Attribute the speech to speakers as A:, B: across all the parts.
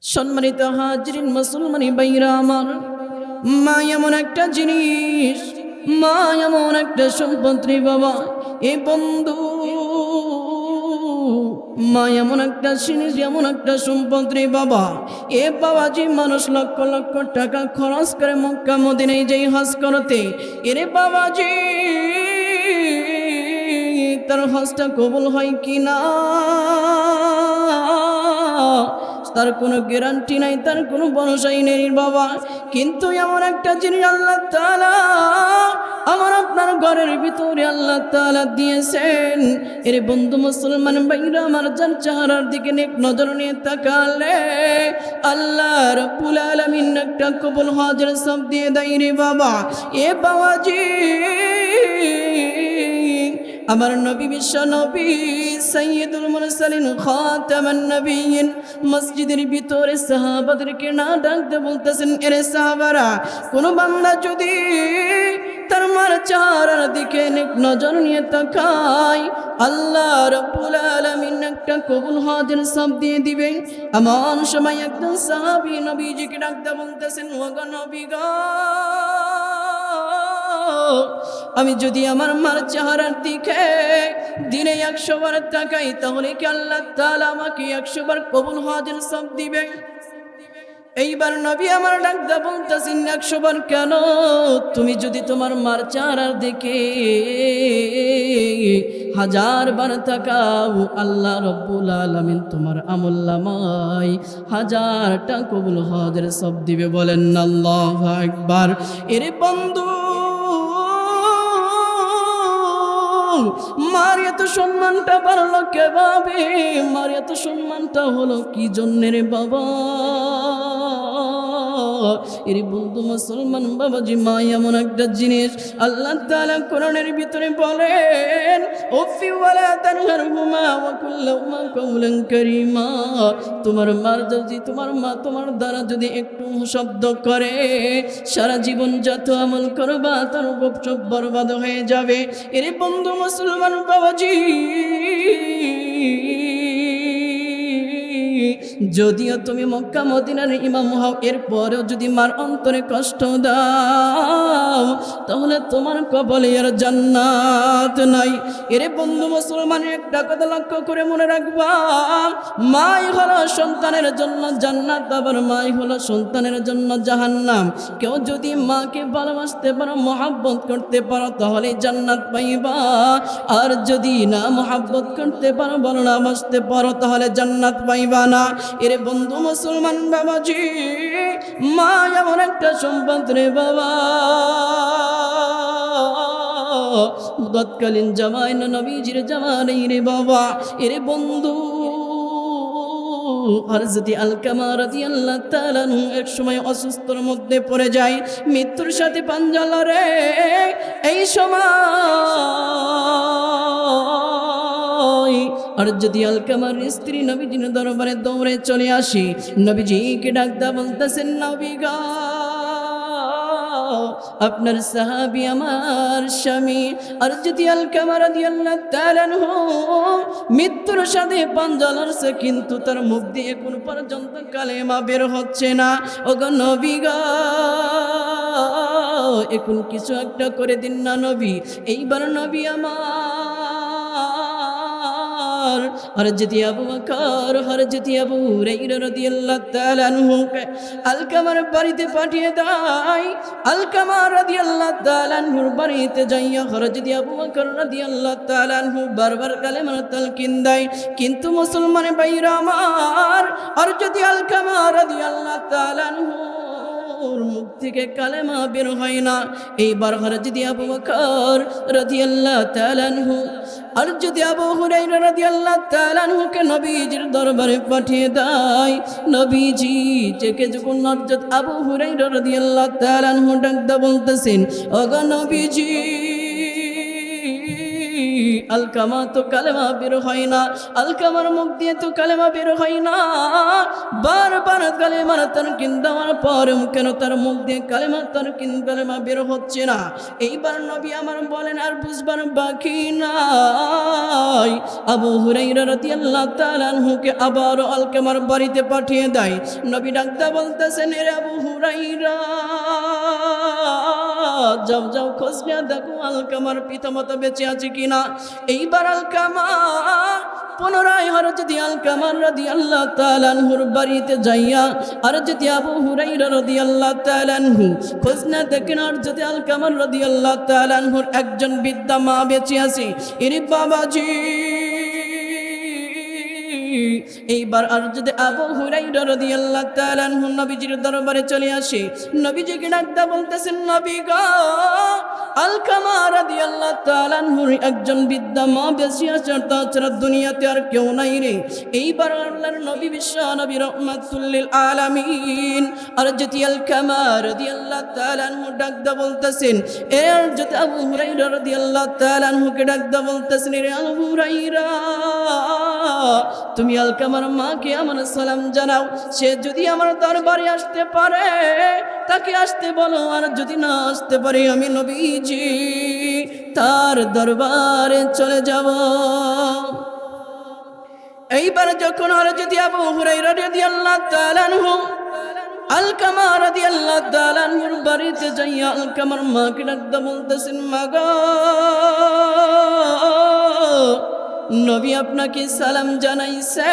A: সম্মানিত হাজরিন মুসলমানি ভাইরা আমার, মা এমন একটা জিনিস, মা এমন একটা সম্পদ রে বাবা। এ বন্ধু, মা এমন একটা জিনিস, এমন একটা সম্পদ রে বাবা। এ বাবাজি, মানুষ লক্ষ লক্ষ টাকা খরচ করে মক্কা মদিনায় যাই হজ করতে। এরে বাবাজি, তার হজটা কবুল হয় কি না তার কোনো গ্যারান্টি নাই, তার কোনো ভরসাই নেই বাবা। কিন্তু এমন একটা জিনিস আল্লাহ তাআলা আমার আপনার ঘরের ভিতরে আল্লাহ তাআলা দিয়েছেন। এর বন্ধু মুসলমান ভাইরা আমার, যার চেহারার দিকে নেক নজর নিয়ে তাকালে আল্লাহ রাব্বুল আলামিন একটা কবুল হজের সব দিয়ে দেয় রে বাবা। এ বাবাজি, আমার নবী, বিশ্ব নবী, সাইয়্যিদুল মুরসালিন, খাতামান নবিয়্যিন মসজিদের ভিতরে সাহাবাদেরকে না ডাকতে বলতেছেন, এরে সাহাবারা, কোন বান্দা যদি তার মার চেহারার দিকে নেক নজর নিয়ে তাকায়, আল্লাহ রাব্বুল আলামিন একটা কবুল হজের সব দিয়ে দিবে। এমন সময় একজন সাহাবী নবীজিকে ডাকতে বলতেছেন, ওগো নবী গো, আমি যদি আমার মার চেহারার দিকে দিনে 100 বার তাকাই, তাহলে কি আল্লাহ তাআলা আমাকে 100 বার কবুল হজের সব দিবে? এইবার নবী আমার ডাকতে বলতেছেন, 100 বার কেন? তুমি যদি তোমার মার চেহারার দিকে 1000 বার তাকাও, আল্লাহ রাব্বুল আলামিন তোমার আমলনামায় 1000টা কবুল হজের সব দিবে। বলেন আল্লাহু আকবার। এরে বন্ধু, মার এত সম্মানটা বাড়লো কেভাবে? মার এত সম্মানটা হলো কি জন্যে রে বাবা? এর বন্ধু মুসলমান বাবাজি, মা এমন একটা জিনিস, আল্লাহ তাআলা কোরআনের ভিতরে বলেন, ওফি ওয়ালা তানহারহুমা ওয়া কুল লাহুমা কাওলান কারীমা। তোমার মার যদি, তোমার মা তোমার দ্বারা যদি একটু শব্দ করে, সারা জীবন যত আমল করবা তার সব বরবাদ হয়ে যাবে। এর বন্ধু মুসলমান বাবাজি, যদিও তুমি মক্কা মদিনার ইমাম হও, এরপরেও যদি মার অন্তরে কষ্ট দাও, তাহলে তোমার কপালে আর জান্নাত নাই। এরে বন্ধু মুসলমান, একটা কথা লক্ষ্য করে মনে রাখবা, মাই হলো সন্তানের জন্য জান্নাত, আবার মাই হলো সন্তানের জন্য জাহান্নাম। কেউ যদি মাকে ভালোবাসতে পারো, মহাব্বত করতে পারো, তাহলে জান্নাত পাইবা। আর যদি না মহাব্বত করতে পারো, ভালোবাসতে পারো, তাহলে জান্নাত পাইবা না। এরে বন্ধু মুসলমান বাবাজি, মা এমন একটা সম্পদ রে বাবা। তৎকালীন জামায় না নবীজির জামানায় রে বাবা। এরে বন্ধু, হযরত আলকামা রাদিয়াল্লাহু তাআলা আনহু এক সময় অসুস্থর মধ্যে পড়ে যায়, মৃত্যুর সাথে পাঞ্জা লড়ে। এই সময় আর যদি আলকামার স্ত্রী নবীজির দরবারে দৌড়ে চলে আসি, নবীজিকে ডাকতে বলতেছেন, নবী গো, আপনার সাহাবী আমার স্বামী। আর যদি আলকামা রাদিয়াল্লাহু তাআলা আনহু মৃত্যুর সাথে পাঞ্জা লড়ছে, কিন্তু তার মুখ দিয়ে কোন পর্যন্ত কালেমা বের হচ্ছে না। ওগো নবী গো, এখন কিছু একটা করে দিন না নবী। এইবার নবী আমার হযরত আবু বকর, হযরত আবু হুরায়রা রাদিয়াল্লাহু তাআলা আনহুকে আলকামার বাড়িতে পাঠিয়ে দেয়। আলকামা রাদিয়াল্লাহু তাআলা আনহুর বাড়িতে যাইয়া হযরত আবু বকর রাদিয়াল্লাহু তাআলা আনহু বারবার কালেমার তালকিন দেয়, কিন্তু মুসলমানের ভাইরা আমার, হযরত আলকামা রাদিয়াল্লাহু তাআলা আনহু মুখ থেকে কালেমা বের হয় না। এইবার হযরত আবু বকর রাদিয়াল্লাহু তাআলা আনহু আর যদি আবু হুরায়রা রাদিয়াল্লাহু তাআলা আনহুকে নবীজির দরবারে পাঠিয়ে দেয়। নবীজি থেকে যখন হযরত আবু হুরায়রা রাদিয়াল্লাহু তাআলা আনহু ডাকতে বলতেছেন, ওগো নবীজি, আলকামা তো কালেমা বের হয় না, আলকামার মুখ দিয়ে তো কালেমা বের হয় না। বারবার কালেমার তানকিন দেওয়ার পরেও কেন তার মুখ দিয়ে কালেমা বের হচ্ছে না? এইবার নবী আমার বলেন আর বুঝবার বাকি নাই। আবু হুরায়রা রাদিয়াল্লাহু তাআলা আনহুকে আবার আলকামার বাড়িতে পাঠিয়ে দেয়। নবী ডাকতে বলতেছেন, এরে আবু হুরায়রা, যাও যাও খোঁজ নিয়ে দেখো আলকামার পিতামাতা বেঁচে আছে কিনা। এইবার আলকামা পুনরায় হযরত আলকামা রাদিয়াল্লাহু তাআলা আনহুর বাড়িতে যাইয়া আর যদি আবু হুরায়রা রাদিয়াল্লাহু তাআলা আনহু খোঁজ না দেখেন আর যদি আলকামা রাদিয়াল্লাহু তাআলা আনহুর একজন বৃদ্ধা মা বেঁচে আছে। এরে বাবাজি, এইবার আর যদি আবু হুরায়রা রাদিয়াল্লাহু তাআলা আনহু নবীজির দরবারে চলে আসে, নবীজিকে ডাকতে বলতেছেন, নবী গো, আলকামা রাদিয়াল্লাহু তাআলা আনহুর একজন বৃদ্ধা মা বেঁচে আছে, তাছাড়া দুনিয়াতে আর কেউ নাই রে। এইবার আল্লাহর নবী বিশ্ব নবী রাহমাতুল লিল আলামিন আর যদি আলকামা রাদিয়াল্লাহু তাআলা আনহু ডাকতে বলতেছেন, এর যদি আবু হুরায়রা রাদিয়াল্লাহু তাআলা আনহুকে ডাকতে বলতেছেন, রে আবু হুরায়রা, তুমি আলকামার মাকে আমার সালাম জানাও। সে যদি আমার দরবারে আসতে পারে তাকে আসতে বলো, আর যদি না আসতে পারে আমি নবীজি তার দরবারে চলে যাব। এইবার যখন আর যদি আবু হুরায়রা রাদিয়াল্লাহু তাআলা আনহু আলকামা রাদিয়াল্লাহু তাআলা আনহুর বাড়িতে যাইয়া আলকামার মাকে ডাকতে বলতেছেন, মা গো, নবী আপনাকে সালাম জানাইছে।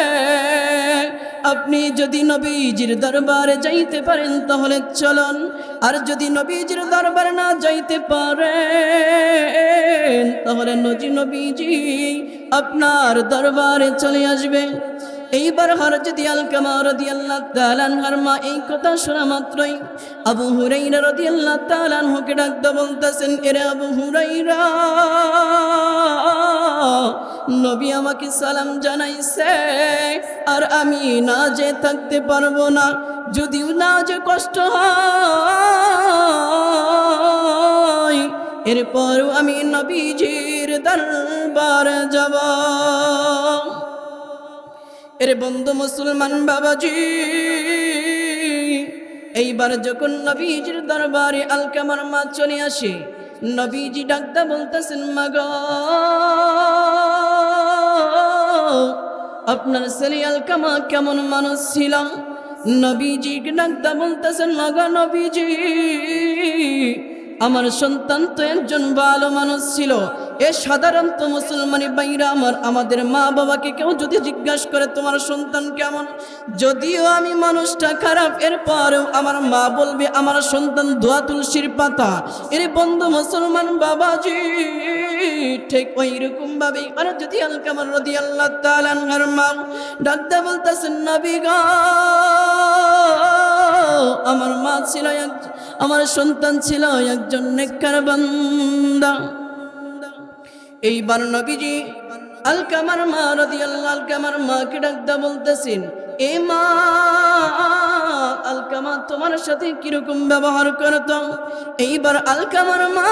A: আপনি যদি নবীজির দরবারে যাইতে পারেন তাহলে চলুন, আর যদি নবীজির দরবারে না যাইতে পারেন তাহলে নবীজি আপনার দরবারে চলে আসবে। এইবার হযরত আলকামা রাদিয়াল্লাহু তাআলা আনহার মা এই কথা শোনা মাত্রই আবু হুরায়রা রাদিয়াল্লাহু তাআলা আনহুকে ডাকতে বলতেছেন, এরে আবু হুরায়রা, নবী আমাকে সালাম জানাইছে, আর আমি না যে থাকতে পারবো না, যদিও না যে কষ্ট হয়, এরপরও আমি নবীজির দরবারে যাব। এর বন্ধু মুসলমান বাবাজি, এইবার যখন নবীজির দরবারে আলকামার মা চলে আসে, নবীজি ডাকতে বলতেছেন, মা গো, আপনার ছেলে আলকামা কেমন মানুষ ছিল? নবীজি ডাকতে বলতেছেন, মা গো নবীজি, আমার সন্তান তো একজন ভালো মানুষ ছিল। এ সাধারণত মুসলমানি বাইরা আমাদের মা বাবাকে কেউ যদি জিজ্ঞাসা করে তোমার সন্তান কেমন, যদিও আমি মানুষটা খারাপ, এরপরেও আমার মা বলবে আমার সন্তান দোয়া তুলসীর পাতা। এর বন্ধু মুসলমান বাবাজি, ঠিক ওই রকম ভাবে আর যদি আলকামা রাদিয়াল্লাহু তাআলা আনহার মা ডাকতে বলতেছেন, নবী গো, আমার মা ছিল, আমার সন্তান ছিল একজন নেককার বান্দা। এইবার নবীজি আলকামার মা রাদিয়াল্লাহু আলকামার মাকে ডাকতে বলতেছেন, এ মা, আলকামা তোমার সাথে কিরকম ব্যবহার করত? এইবার আলকামার মা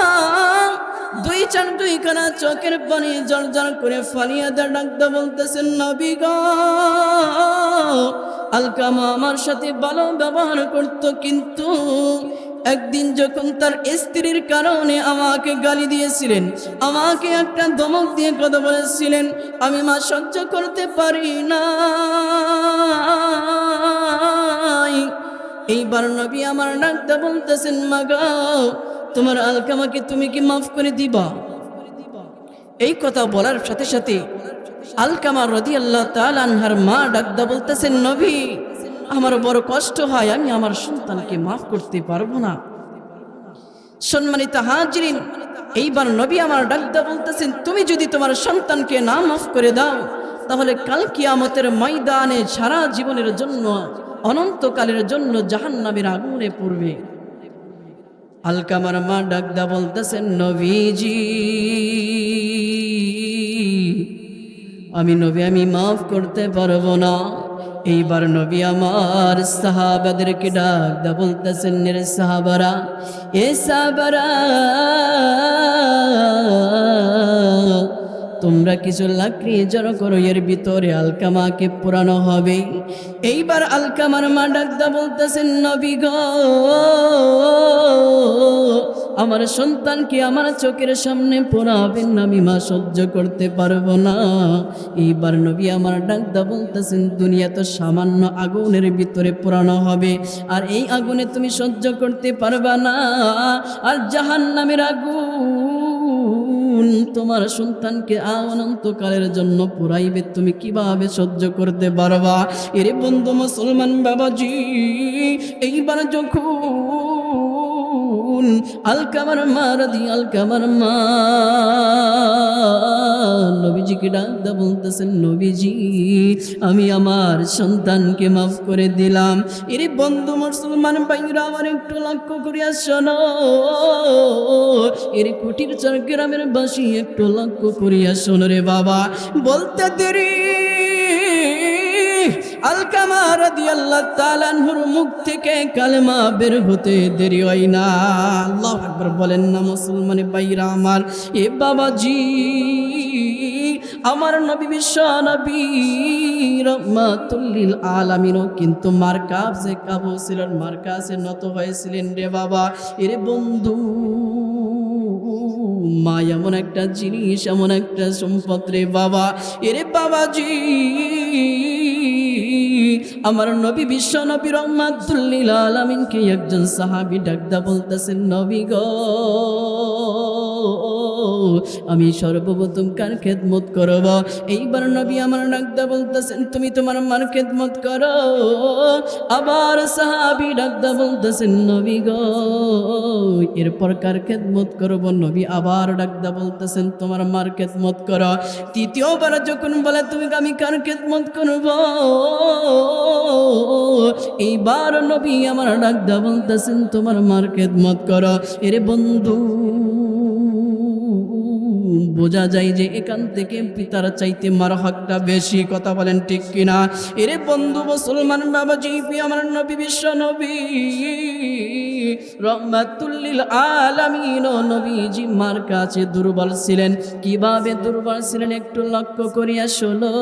A: দুইখানা চোখের পানি জড়জড় করে ফালিয়ে ডাকতে বলতেছেন, নবী গো, আলকামা আমার সাথে ভালো ব্যবহার করত, কিন্তু একদিন যখন তার স্ত্রীর কারণে আমাকে গালি দিয়েছিলেন, আমাকে একটা ধমক দিয়ে কথা বলেছিলেন, আমি মা সহ্য করতে পারি না। এইবার নবী আমার ডাকতে বলতেছেন, মা গো, তোমার আলকামাকে তুমি কি মাফ করে দিবা? এই কথা বলার সাথে সাথে আলকামা রাদিয়াল্লাহু তাআলা আনহার মা ডাকতে বলতেছেন, নবী, আমার বড় কষ্ট হয়, আমি আমার সন্তানকে মাফ করতে পারবো না। সম্মানিত হাজিরিন, এইবার নবী আমার ডাকতে বলতেছেন, তুমি যদি তোমার সন্তানকে না মাফ করে দাও তাহলে কাল কিয়ামতের ময়দানে সারা জীবনের জন্য, অনন্তকালের জন্য জাহান্নামের আগুনে পড়বে। আলকামার মা ডাকতে বলতেছেন, নবীজি, আমি মাফ করতে পারবো না। এইবার নবী আমার সাহাবাদেরকে ডাকতে বলতেছেন, রে সাহাবারা, এ সাহাবারা, তোমরা কিছু লাকড়ি জড়ো করো, এর ভিতরে আলকামাকে পোড়ানো হবে। এইবার আলকামার মা ডাকদা বলতেছেন, নবী গো, আমার সন্তানকে আমার চোখের সামনে পোড়াবেন না, আমি মা সহ্য করতে পারবো না। এইবার নবী আমার ডাকদা বলতেছেন, দুনিয়া তো সামান্য আগুনের ভিতরে পোড়ানো হবে, আর এই আগুনে তুমি সহ্য করতে পারবা না, আর জাহান্নামের আগুন তোমার সন্তানকে অনন্তকালের জন্য পোড়াইবে, তুমি কিভাবে সহ্য করতে পারবা? এরে বন্ধু মুসলমান বাবাজি, এইবার যখন আলকামার মা নবীজিকে ডাকদা বলতেছেন, নবীজি আমি আমার সন্তানকে মাফ করে দিলাম। এরে বন্ধু মুসলমান ভাইরা আমার একটু লক্ষ্য করিয়া শোনো, এর কুটির চট্টগ্রামের বাসী একটু লক্ষ্য করিয়া শোনো রে বাবা। বলতে দেরি আলকামা রাদিয়াল্লাহু তাআলা আনহুর মুখ থেকে কালেমা বের হতে দেরি হয় না। আল্লাহু আকবার বলেন না মুসলমান ভাইরা আমার। এ বাবাজি, আমার নবী বিশ্ব নবী রাহমাতুল লিল আলামিনও কিন্তু মার কাছে কাবু ছিলেন, মার কাছে নত হয়েছিলেন রে বাবা। এর বন্ধু, মা এমন একটা জিনিস, এমন একটা সম্পদ রে বাবা। এরে বাবাজি, আমার নবী বিশ্ব নবী রাহমাতুল লিল আলামিনকে একজন সাহাবী ডাকদা বলতেছেন, নবী গো, আমি সর্বপ্রথম কার খেদমত করব? এইবার নবী আমার ডাকদা বলতেছেন, তুমি তোমার মার খেদমত করো। আবার সাহাবী ডাকদা বলতেছেন, নবী গো, এরপর কার খেদমত করব? নবী আবার ডাকদা বলতেছেন, তোমার মার খেদমত করো। তৃতীয়বার যখন বলে তুমি আমি কার খেদমত করব? এইবার নবী আমার ডাকদা বলতেছেন, তোমার মার খেদমত করো। এরে বন্ধু, বোঝা যায় যে এখান থেকে পিতার চাইতে মার হকটা বেশি। কথা বলেন ঠিক কিনা? এরে বন্ধু মুসলমান বাবাজি, আমার নবী বিশ্ব নবী রাহমাতুল লিল আলামিন নবীজি মার কাছে দুর্বল ছিলেন। কিভাবে দুর্বল ছিলেন একটু লক্ষ্য করিয়া শোনো।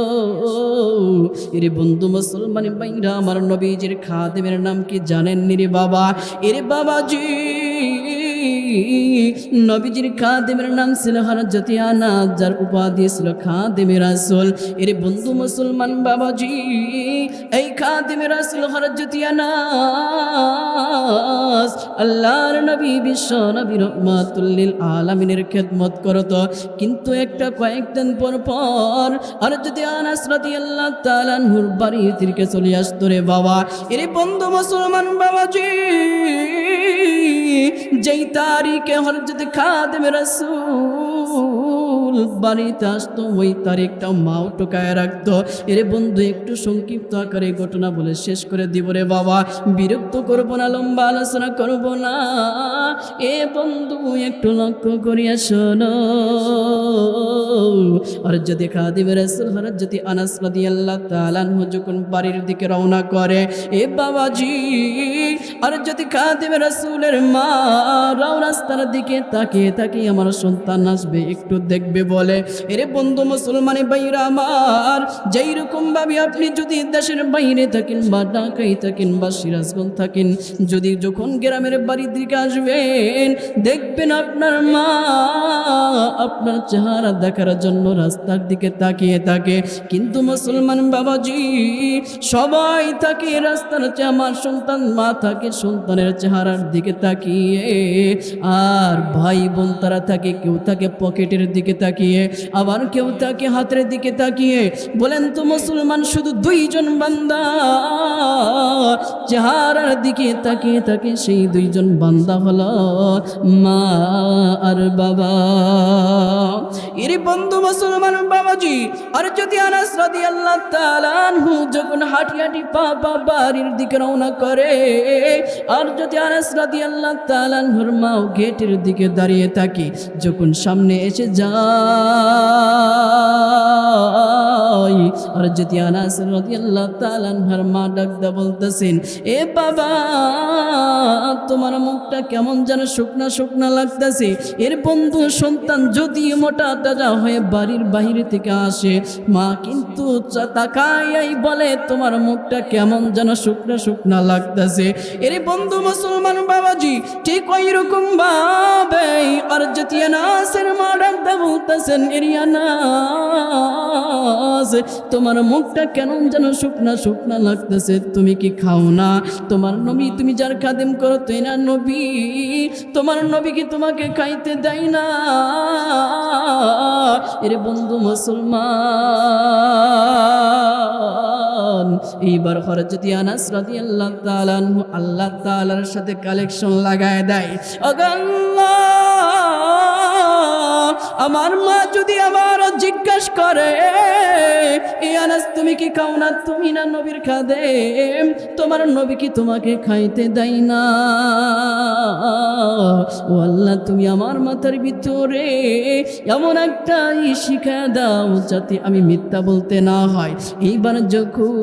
A: এরে বন্ধু মুসলমান ভাইরা, আমার নবীজির খাদেমের নাম কি জানেন রে বাবা? এরে বাবাজি, নবীজির খাদেমের নাম ছিল হযরত আনাস, যার উপাধি ছিল খাদেমে রাসূল। এর বন্ধু মুসলমান বাবাজি, এই খাদেমে রাসূল হযরত আনাস আল্লাহর নবী বিশ্ব নবী রাহমাতুল লিল আলামিনের খেদমত করত। কিন্তু একটা কয়েকদিন পর পর হযরত আনাস রাদিয়াল্লাহু তাআলা আনহুর বাড়ি থেকে চলে আসতো রে বাবা। এর বন্ধু মুসলমান বাবাজি, যেই তারিখে হযরত খাদেমে রাসূল বাড়িতে আসতো, ওই তারিখটা মাও টোকায় রাখতো। এর বন্ধু একটু সংক্ষিপ্ত আকারে ঘটনা বলে শেষ করে দিব রে বাবা, বিরক্ত করব না, লম্বা আলোচনা করব না। এ বন্ধু একটু লক্ষ্য করিয়া শোনো। হযরত খাদেমে রাসূল হযরত আনাস রাদিয়াল্লাহু তাআলা আনহু যখন বাড়ির দিকে রওনা করে, এ বাবাজি, হযরত খাদেমে রাসূলের মা রাস্তার দিকে তাকিয়ে তাকিয়ে আমার সন্তান আসবে একটু দেখবে বলে। এরে বন্ধু মুসলমানে ভাইরা আমার, যেই রকম ভাবে আপনি যদি দেশের বাইরে থাকেন বা ঢাকায় থাকেন বা সিরাজগঞ্জ থাকেন, যদি যখন গ্রামের বাড়ির দিকে আসবেন দেখবেন আপনার মা আপনার চেহারা দেখার জন্য রাস্তার দিকে তাকিয়ে থাকে। কিন্তু মুসলমান বাবাজি, সবাই তাকিয়ে রাস্তার চেয়ে আমার সন্তান মা থাকে সন্তানের চেহারার দিকে তাকিয়ে, আর ভাই বোন তারা থাকে, কেউ থাকে পকেটের দিকে তাকিয়ে, আবার কেউ থাকে হাতের দিকে তাকিয়ে। বলেন তো মুসলমান, শুধু দুইজন বান্দা চেহারার দিকে তাকিয়ে থাকে, সেই দুইজন বান্দা হলো মা আর বাবা। এর বন্ধু মুসলমান বাবাজি, আর যদি আনাস রাদিয়াল্লাহু তাআলা আনহু যখন হাঁটি হাঁটি পা বাড়ির দিকে রওনা করে, আর যদি আনাস রাদিয়াল্লাহু তাআলা আনহুর মাও গেটের দিকে দাঁড়িয়ে থাকে, যখন সামনে এসে যায় যায়। আর যদি আনাস রাদিয়াল্লাহু তাআলা আনহার মা ডাকদা বলতেছেন, এ বাবা তোমার মুখটা কেমন যেন শুকনা শুকনা লাগতেছে। এর বন্ধু সন্তান যদি মোটা তাজা হয়ে বাড়ির বাইরে থেকে আসে, মা কিন্তু তাকাই বলে তোমার মুখটা কেমন যেন শুকনা শুকনা লাগতেছে। এর বন্ধু মুসলমান বাবাজি ঠিক ওই রকম ভাবে আর যদি আনাসের মা ডাকদা বলতেছেন, আনাস তোমার মুখটা কেমন যেন শুকনা শুকনা লাগতেছে, তুমি কি খাও না? তোমার নবী, তুমি যার খাদেম করো তুই না নবী, তোমার নবী কি তোমাকে খাইতে দেয় না? এর বন্ধু মুসলমান এইবার হযরত আনাস রাদিয়াল্লাহু তাআলা আনহু আল্লাহ তাআলার সাথে কালেকশন লাগায় দেয়, আল্লাহ আমার মা যদি আমার জিজ্ঞাসা করে, এই আনাস তুমি কি খাও না? তুমি না নবীর খাদেম, তোমার নবী কি তোমাকে খাইতে দেয় না? ও আল্লাহ তুমি আমার মাথার ভিতরে এমন একটা শিখা দাও যাতে আমি মিথ্যা বলতে না হয়। এইবার যখন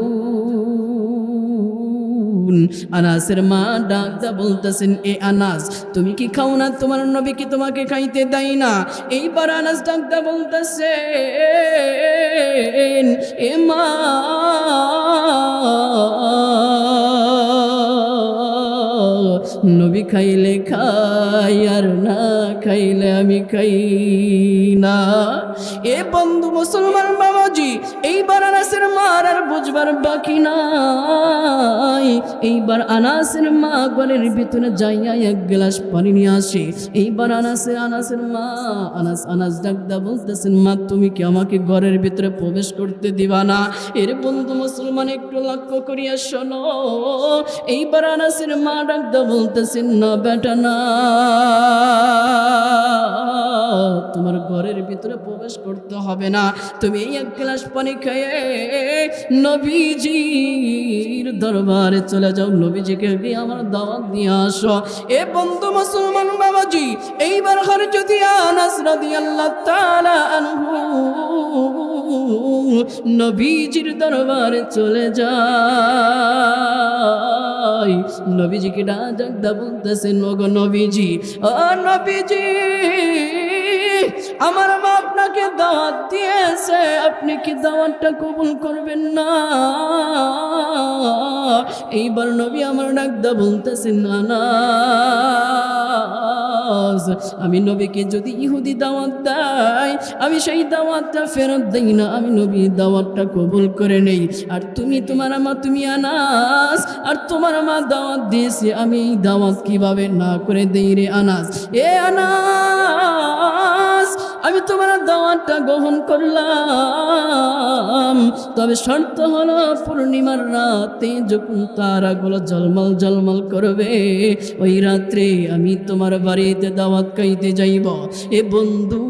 A: আনাসের মা ডাকদা বলতেছেন, এ আনাস তুমি কি খাও না? তোমার নবী কি তোমাকে খাইতে দেয় না? এইবার আনাস ডাকদা বলতেছেন, এ মা নবী খাইলে খাই আর না খাইলে আমি খাই না। এ বন্ধু মুসলমান বাবাজি এইবার আনাসের মার আর বুঝবার বাকি নাই। এইবার আনাসের মা ঘরের ভিতরে যাইয়া এক গ্লাস পানি নিয়ে আসে। এইবার আনাসের মা আনাস ডাকদা বলতেছেন, মা তুমি কি আমাকে ঘরের ভিতরে প্রবেশ করতে দিবা না? এর বন্ধু মুসলমান একটু লক্ষ্য করিয়া শোনো। এইবার আনাসের মা ডাকদা বলতেছেন, না বেটা না, তোমার ঘরের ভিতরে প্রবেশ করতে হবে না, তুমি এই এক গ্লাস পানি খেয়ে নবীজির দরবারে চলে যাও, নবীজিকে গিয়ে আমার দাওয়াত দিয়ে আসো। এ বন্ধু মুসলমান বাবাজি এইবার হযরত আনাস রাদিয়াল্লাহু তাআলা আনহু নবীজির দরবারে চলে যায়। নবীজিকে ডাকদা বলতেছেন, ওগো নবীজি, ও নবীজি আমার মা আপনাকে দাওয়াত দিয়েছে, আপনি কি দাওয়াতটা কবুল করবেন না? এইবার নবী আমার ডাকদা বলতেছেন, না আমি নবীকে যদি ইহুদি দাওয়াত দেয় আমি সেই দাওয়াতটা ফেরত দেই না, আমি নবী দাওয়াতটা কবুল করে নেই। আর তুমি তোমার মা, তুমি আনাস আর তোমার মা দাওয়াত দিয়েছে, আমি এই দাওয়াত কিভাবে না করে দেই রে আনাস? এ আনাস আমি তোমার দাওয়াতটা গ্রহণ করলাম, তবে শর্ত হলো পূর্ণিমার রাতে যখন তারাগুলো ঝলমল ঝলমল করবে ওই রাত্রে আমি তোমার বাড়িতে দাওয়াত খাইতে যাইব। এ বন্ধু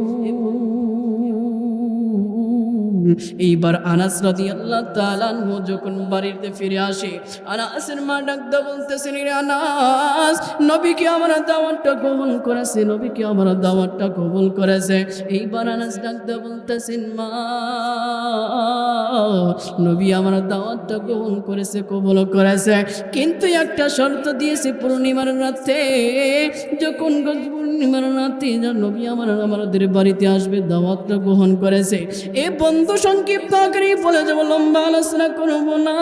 A: এইবার আনাস রাদিয়াল্লাহু তাআলা আনহু যখন বাড়িতে ফিরে আসে, আনাসের মা ডাকদা বলতেছেন, রে আনাস নবী কি আমার দাওয়াতটা কবুল করেছে, নবী কি আমার দাওয়াতটা কবুল করেছে? এইবার আনাস ডাকদা বলতেছেন, মা নবী আমার দাওয়াতটা কবুল করেছে, কবুল করেছে, কিন্তু একটা শর্ত দিয়েছে, পূর্ণিমার রাতে যখন পূর্ণিমার রাতে নবী আমাদের বাড়িতে আসবে, দাওয়াতটা গ্রহণ করেছে। এ বন্ধু সংক্ষিপ্ত আকারে বলে যাব, লম্বা আলোচনা করব না,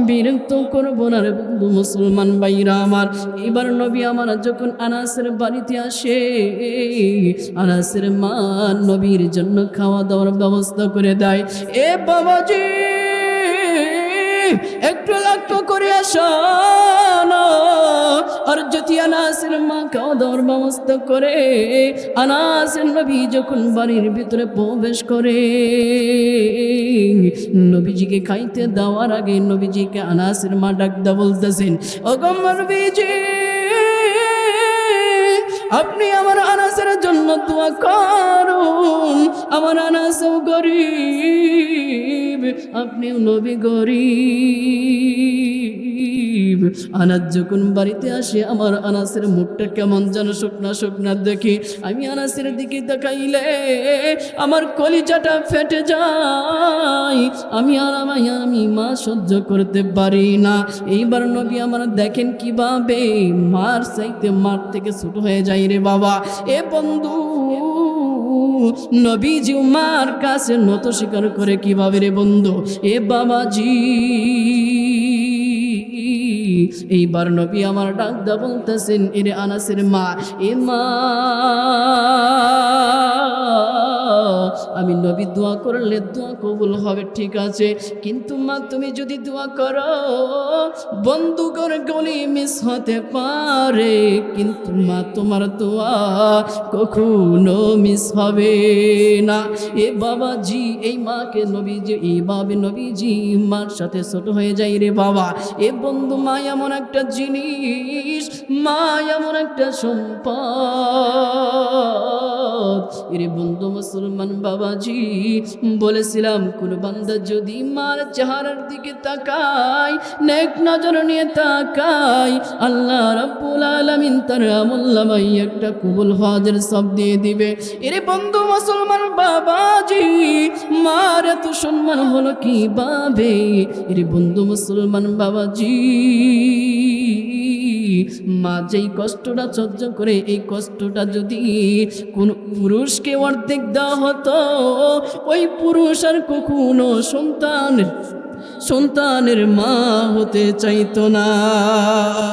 A: বিরক্ত করব না রে বন্ধু মুসলমান ভাইরা আমার। এবার নবী আমার যখন আনাসের বাড়িতে আসে, আনাসের মা নবীর জন্য খাওয়া দাওয়ার ব্যবস্থা করে দেয়। এ বাবাজি একটু লক্ষ্য করে আসো না, আর যদি আনাসের মা খাওয়া দাওয়ার ব্যবস্থা করে, আনাসের নবী যখন বাড়ির ভিতরে প্রবেশ করে, নবীজিকে খাইতে দেওয়ার আগে নবীজিকে আনাসের মা ডাকদা বলতেছেন, ওগো নবীজি আপনি আমার আনাসের জন্য দোয়া করুন, আমার আনাসও গরিব, আপনিও নবী গরিব, আনাস যখন বাড়িতে আসে আমার আনাসের মুখটা কেমন যেন শুকনা শুকনা দেখি। আমি আনাসের দিকে তাকাইলে আমার কলিজাটা ফেটে যায়। আমি মা সহ্য করতে পারি না। এইবার নবী আমার দেখেন কিভাবে মার চাইতে মার থেকে ছোট হয়ে যায় রে বাবা। এ বন্ধু, নবীজি মার কাছে নত স্বীকার করে কিভাবে রে বন্ধু। এ বাবাজি, এইবার নবী আমার ডাকদা বলতেছেন, এরে আনাসের মা, এ মা, আমি নবী দোয়া করলে দোয়া কবুল হবে ঠিক আছে, কিন্তু মা তুমি যদি দোয়া করো বন্ধুগর গলি মিস হতে পারে, কিন্তু মা তোমার দোয়া কখনো মিস হবে না। এ বাবাজি, এই মাকে নবীজি এইভাবে নবীজি মার সাথে ছোট হয়ে যায় রে বাবা। এ বন্ধু, মা এমন একটা জিনিস, মা এমন একটা সম্পদ। এরে বন্ধু মুসলমান বাবাজি, বলেছিলাম কোন বান্দা যদি মার চেহারার দিকে তাকায়, নেক নজর নিয়ে তাকায়, আল্লাহ রাব্বুল আলামিন তার আমলনামায় একটা কবুল হজের সব দিয়ে দিবে। এরে বন্ধু মুসলমান বাবাজি, মার এত সম্মান হলো কিভাবে? এরে বন্ধু মুসলমান বাবাজি, মা যেই কষ্টটা সহ্য করে, এই কষ্টটা যদি কোন পুরুষকে অর্ধেক দেওয়া হতো, ওই পুরুষ আর কখনো সন্তানের মা হতে চাইতো না।